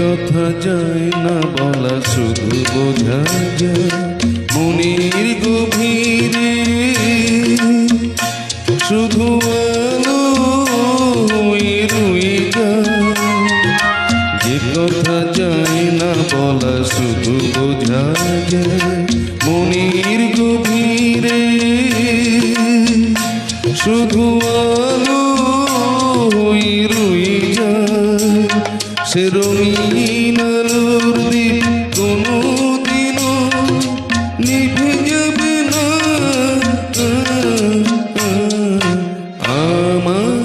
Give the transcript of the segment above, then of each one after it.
কথা যায় না বলা, শুধু বোঝা যায় মনের গভীরে, শুধু আলো হয়ে রয়ে যায়। যে কথা যায় না বলা, শুধু বোঝা যায় মনের গভীরে, শুধু আলো হয়ে রয়ে যায়। সে রঙিন আলোর দীপ কোনোদিনও নিভে যাবে না। আমার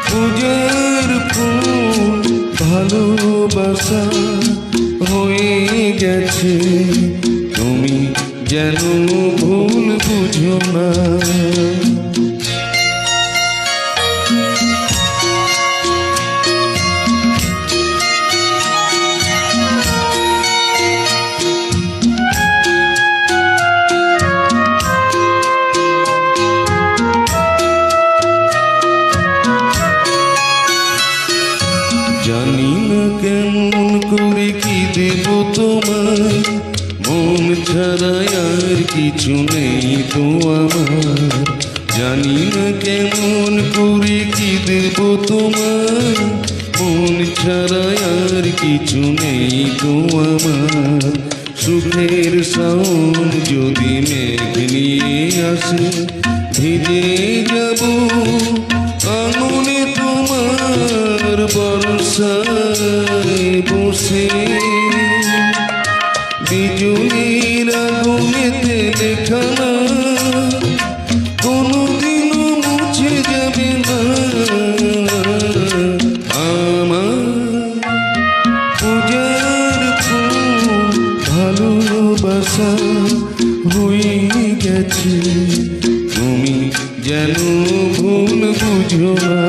পূজার ফুল ভালোবাসা হয়ে গেছে, তুমি যেন ভুল বুঝো না। জানি না কেমন করে কি দেব তোমায়, মন ছাড়া আর কিছু নেই তো আমার। জানি না কেমন করে কি দেব তোমায়, মন ছাড়া আর কিছু নেই তো আমার। সুখের সাউন যদি মেঘ নিয়ে আসে, ভিজে যাব আঙুলে তোমার বর্ষায় বসে। বিজুলির আগুনেতে লেখা না, কোনোদিনও মুছে যাবে না। আমার পূজার ফুল ভালোবাসা হয়ে গেছে, তুমি যেন ভুল বুঝো না।